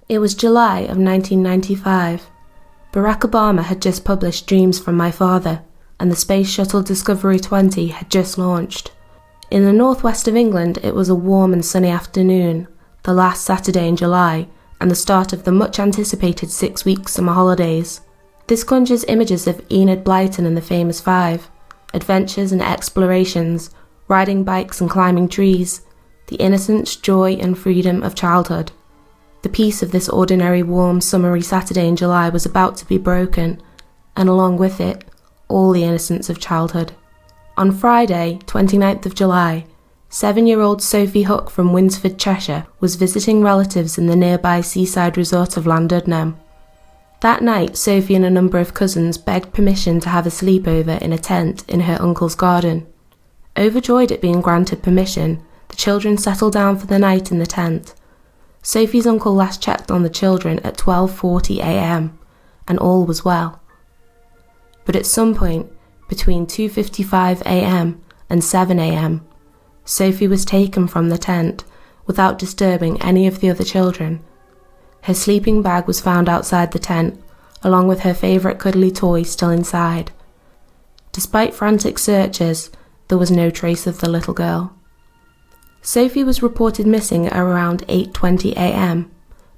It was July of 1995. Barack Obama had just published Dreams from My Father, and the Space Shuttle Discovery 20 had just launched. In the northwest of England, it was a warm and sunny afternoon, the last Saturday in July, and the start of the much-anticipated 6-week summer holidays. This conjures images of Enid Blyton and the Famous Five, adventures and explorations, riding bikes and climbing trees, the innocence, joy and freedom of childhood. The peace of this ordinary warm summery Saturday in July was about to be broken, and along with it, all the innocence of childhood. On Friday, 29th of July, 7-year-old Sophie Hook from Winsford, Cheshire, was visiting relatives in the nearby seaside resort of Llandudno. That night, Sophie and a number of cousins begged permission to have a sleepover in a tent in her uncle's garden. Overjoyed at being granted permission, the children settled down for the night in the tent. Sophie's uncle last checked on the children at 12:40 a.m, and all was well. But at some point, between 2:55 a.m. and 7 a.m, Sophie was taken from the tent without disturbing any of the other children. Her sleeping bag was found outside the tent, along with her favourite cuddly toy still inside. Despite frantic searches, there was no trace of the little girl. Sophie was reported missing at around 8:20 a.m,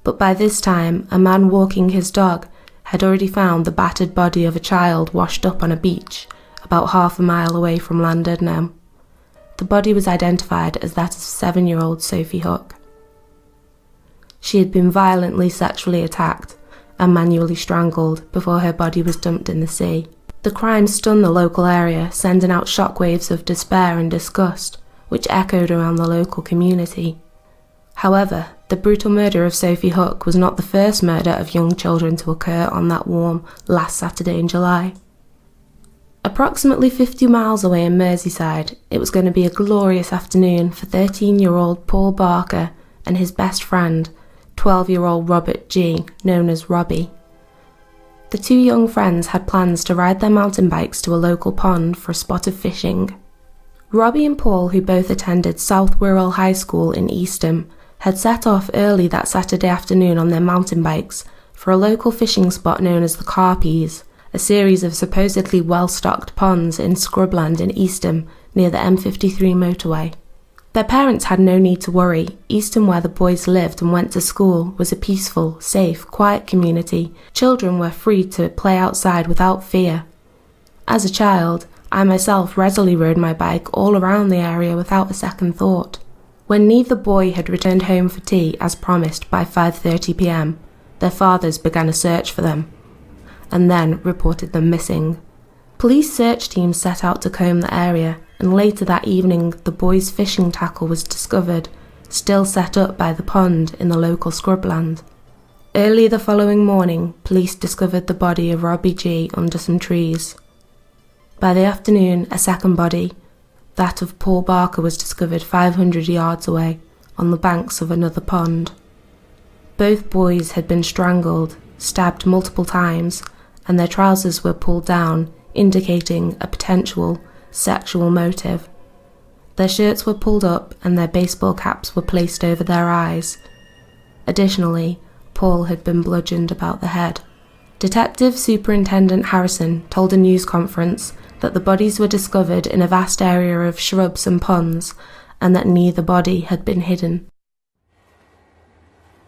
but by this time a man walking his dog had already found the battered body of a child washed up on a beach about half a mile away from Llandudno. The body was identified as that of 7-year-old Sophie Hook. She had been violently sexually attacked and manually strangled before her body was dumped in the sea. The crime stunned the local area, sending out shockwaves of despair and disgust, which echoed around the local community. However, the brutal murder of Sophie Hook was not the first murder of young children to occur on that warm last Saturday in July. Approximately 50 miles away in Merseyside, it was going to be a glorious afternoon for 13-year-old Paul Barker and his best friend, 12-year-old Robert G., known as Robbie. The two young friends had plans to ride their mountain bikes to a local pond for a spot of fishing. Robbie and Paul, who both attended South Wirral High School in Eastham, had set off early that Saturday afternoon on their mountain bikes for a local fishing spot known as the Carpies, a series of supposedly well-stocked ponds in scrubland in Eastham near the M53 motorway. Their parents had no need to worry. Eastham, where the boys lived and went to school, was a peaceful, safe, quiet community. Children were free to play outside without fear. As a child, I myself readily rode my bike all around the area without a second thought. When neither boy had returned home for tea as promised by 5:30 p.m, their fathers began a search for them, and then reported them missing. Police search teams set out to comb the area, and later that evening the boys' fishing tackle was discovered, still set up by the pond in the local scrubland. Early the following morning, police discovered the body of Robbie G. under some trees. By the afternoon, a second body, that of Paul Barker, was discovered 500 yards away, on the banks of another pond. Both boys had been strangled, stabbed multiple times, and their trousers were pulled down, indicating a potential sexual motive. Their shirts were pulled up and their baseball caps were placed over their eyes. Additionally, Paul had been bludgeoned about the head. Detective Superintendent Harrison told a news conference that the bodies were discovered in a vast area of shrubs and ponds, and that neither body had been hidden.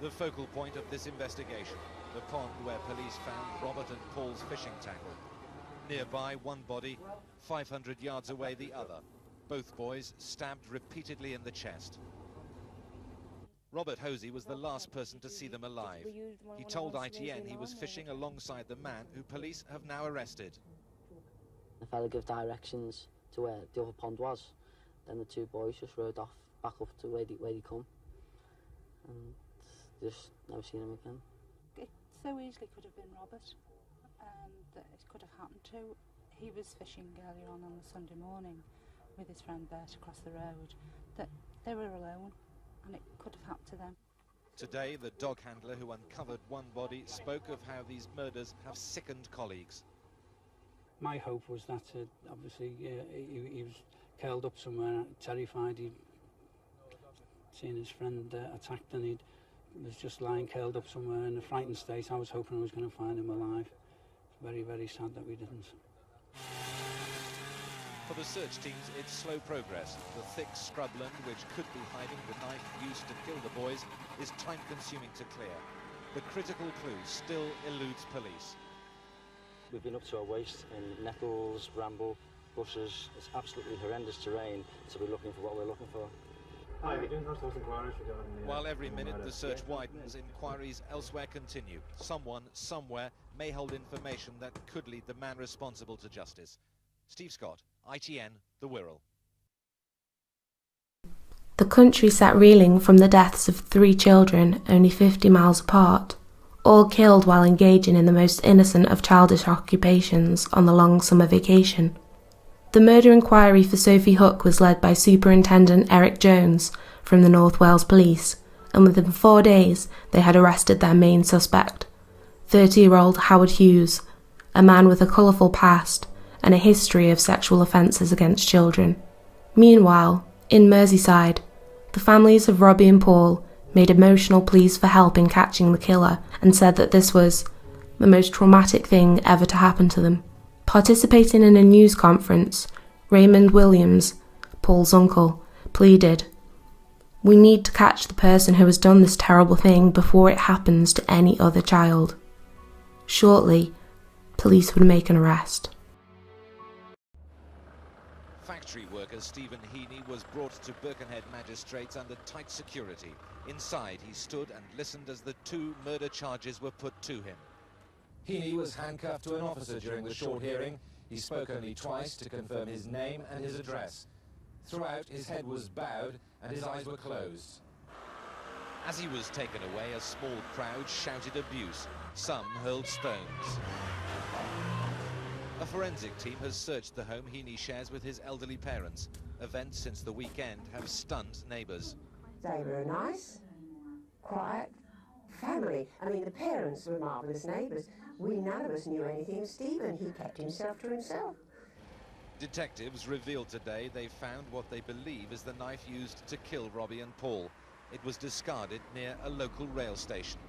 The focal point of this investigation, the pond where police found Robert and Paul's fishing tackle. Nearby, one body, 500 yards away the other. Both boys stabbed repeatedly in the chest. Robert Hosey was the last person to see them alive. He told ITN he was fishing alongside the man who police have now arrested. The fella gave directions to where the other pond was. Then the two boys just rode off back up to where they come. And just never seen him again. It so easily could have been Robert. That it could have happened to. He was fishing earlier on the Sunday morning with his friend Bert across the road. That they were alone, and it could have happened to them. Today, the dog handler who uncovered one body spoke of how these murders have sickened colleagues. My hope was that obviously he was curled up somewhere, terrified. He'd seen his friend attacked, and he'd was just lying curled up somewhere in a frightened state. I was hoping I was going to find him alive. It's very, very sad that we didn't. For the search teams, it's slow progress. The thick scrubland, which could be hiding the knife used to kill the boys, is time-consuming to clear. The critical clue still eludes police. We've been up to our waist in nettles, bramble, bushes. It's absolutely horrendous terrain to be looking for what we're looking for. Hi, we didn't have those inquiries regarding the... While every minute the search widens, inquiries elsewhere continue. Someone, somewhere, may hold information that could lead the man responsible to justice. Steve Scott, ITN, the Wirral. The country sat reeling from the deaths of 3 children only 50 miles apart, all killed while engaging in the most innocent of childish occupations on the long summer vacation. The murder inquiry for Sophie Hook was led by Superintendent Eric Jones from the North Wales Police, and within 4 days they had arrested their main suspect, 30-year-old Howard Hughes, a man with a colourful past and a history of sexual offences against children. Meanwhile, in Merseyside, the families of Robbie and Paul made emotional pleas for help in catching the killer and said that this was the most traumatic thing ever to happen to them. Participating in a news conference, Raymond Williams, Paul's uncle, pleaded, "We need to catch the person who has done this terrible thing before it happens to any other child." Shortly, police would make an arrest. Factory worker Stephen Heaney was brought to Birkenhead magistrates under tight security. Inside, he stood and listened as the 2 murder charges were put to him. Heaney was handcuffed to an officer during the short hearing. He spoke only twice to confirm his name and his address. Throughout, his head was bowed and his eyes were closed. As he was taken away, a small crowd shouted abuse. Some hurled stones. A forensic team has searched the home Heaney shares with his elderly parents. Events since the weekend have stunned neighbours. They were a nice, quiet family. I mean, the parents were marvellous neighbours. None of us knew anything of Stephen. He kept himself to himself. Detectives revealed today they found what they believe is the knife used to kill Robbie and Paul. It was discarded near a local rail station.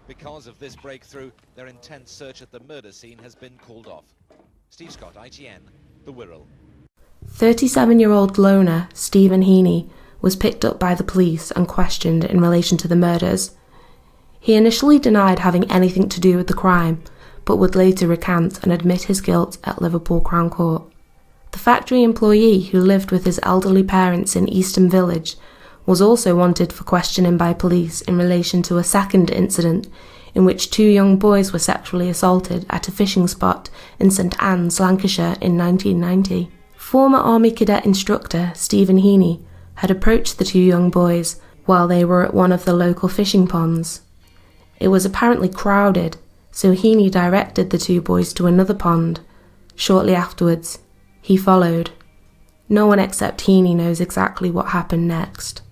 Because of this breakthrough, their intense search at the murder scene has been called off. Steve Scott, ITN, the Wirral. 37-year-old loner Stephen Heaney was picked up by the police and questioned in relation to the murders. He initially denied having anything to do with the crime, but would later recant and admit his guilt at Liverpool Crown Court. The factory employee who lived with his elderly parents in Eastham village was also wanted for questioning by police in relation to a second incident in which 2 young boys were sexually assaulted at a fishing spot in St Anne's, Lancashire in 1990. Former Army Cadet instructor Stephen Heaney had approached the 2 young boys while they were at one of the local fishing ponds. It was apparently crowded, so Heaney directed the 2 boys to another pond. Shortly afterwards, he followed. No one except Heaney knows exactly what happened next.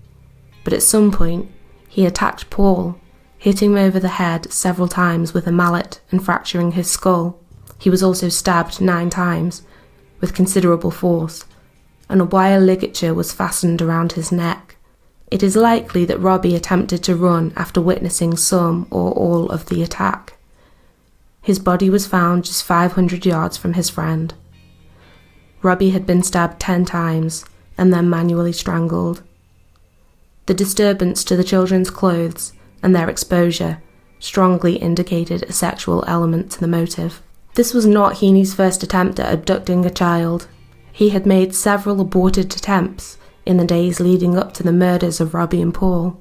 But at some point, he attacked Paul, hitting him over the head several times with a mallet and fracturing his skull. He was also stabbed 9 times, with considerable force, and a wire ligature was fastened around his neck. It is likely that Robbie attempted to run after witnessing some or all of the attack. His body was found just 500 yards from his friend. Robbie had been stabbed 10 times and then manually strangled. The disturbance to the children's clothes and their exposure strongly indicated a sexual element to the motive. This was not Heaney's first attempt at abducting a child. He had made several aborted attempts in the days leading up to the murders of Robbie and Paul.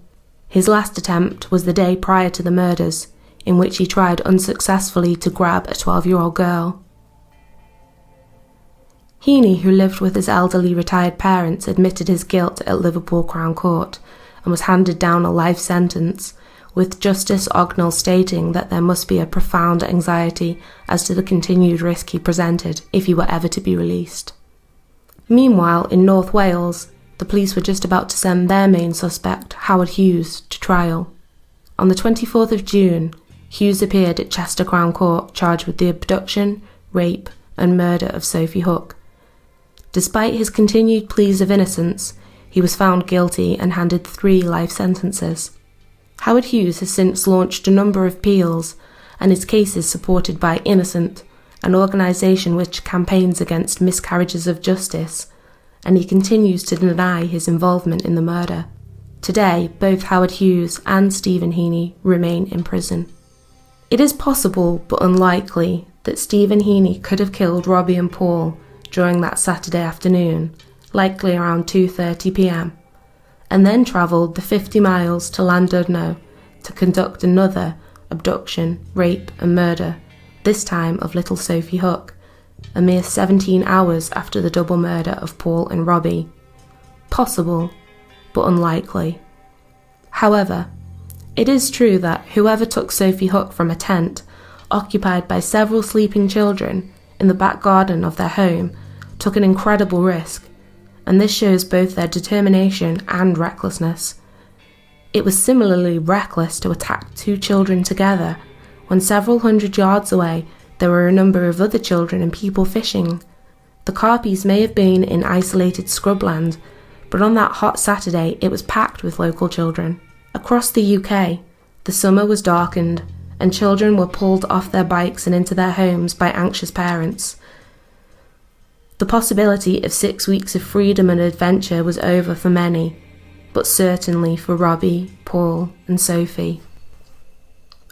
His last attempt was the day prior to the murders, in which he tried unsuccessfully to grab a 12-year-old girl. Heaney, who lived with his elderly retired parents, admitted his guilt at Liverpool Crown Court and was handed down a life sentence, with Justice Ognall stating that there must be a profound anxiety as to the continued risk he presented if he were ever to be released. Meanwhile, in North Wales, the police were just about to send their main suspect, Howard Hughes, to trial. On the 24th of June, Hughes appeared at Chester Crown Court charged with the abduction, rape and murder of Sophie Hook. Despite his continued pleas of innocence, he was found guilty and handed 3 life sentences. Howard Hughes has since launched a number of appeals, and his case is supported by Innocent, an organisation which campaigns against miscarriages of justice, and he continues to deny his involvement in the murder. Today, both Howard Hughes and Stephen Heaney remain in prison. It is possible, but unlikely, that Stephen Heaney could have killed Robbie and Paul during that Saturday afternoon, likely around 2:30 p.m, and then travelled the 50 miles to Llandudno to conduct another abduction, rape and murder, this time of little Sophie Hook, a mere 17 hours after the double murder of Paul and Robbie. Possible, but unlikely. However, it is true that whoever took Sophie Hook from a tent, occupied by several sleeping children, in the back garden of their home, took an incredible risk, and this shows both their determination and recklessness. It was similarly reckless to attack 2 children together, when several hundred yards away there were a number of other children and people fishing. The Carpies may have been in isolated scrubland, but on that hot Saturday it was packed with local children. Across the UK, the summer was darkened, and children were pulled off their bikes and into their homes by anxious parents. The possibility of 6 weeks of freedom and adventure was over for many, but certainly for Robbie, Paul and Sophie.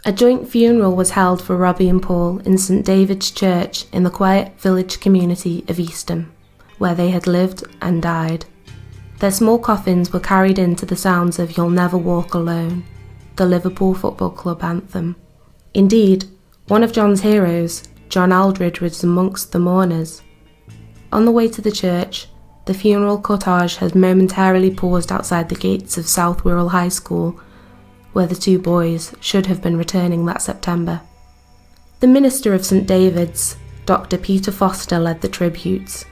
A joint funeral was held for Robbie and Paul in St David's Church in the quiet village community of Eastham, where they had lived and died. Their small coffins were carried in to the sounds of You'll Never Walk Alone, the Liverpool Football Club anthem. Indeed, one of John's heroes, John Aldridge, was amongst the mourners. On the way to the church, the funeral cortege had momentarily paused outside the gates of South Wirral High School, where the 2 boys should have been returning that September. The minister of St David's, Dr. Peter Foster, led the tributes.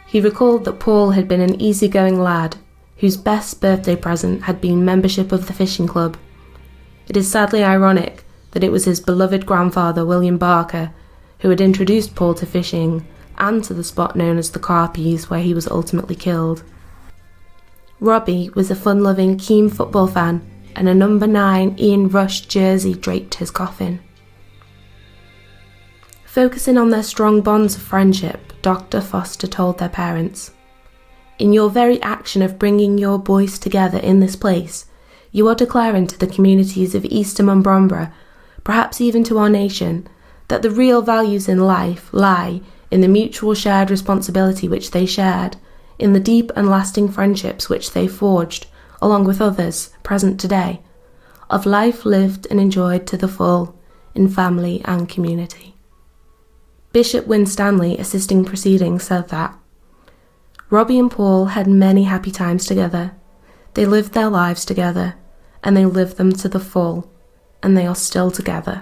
He recalled that Paul had been an easygoing lad whose best birthday present had been membership of the fishing club. It is sadly ironic that it was his beloved grandfather, William Barker, who had introduced Paul to fishing and to the spot known as the Carpies, where he was ultimately killed. Robbie was a fun-loving, keen football fan, and a number 9 Ian Rush jersey draped his coffin. Focusing on their strong bonds of friendship, Dr. Foster told their parents, "In your very action of bringing your boys together in this place, you are declaring to the communities of Eastham and Bromborough, perhaps even to our nation, that the real values in life lie in the mutual shared responsibility which they shared, in the deep and lasting friendships which they forged, along with others present today, of life lived and enjoyed to the full, in family and community." Bishop Winstanley, assisting proceedings, said that Robbie and Paul had many happy times together. They lived their lives together, and they lived them to the full, and they are still together.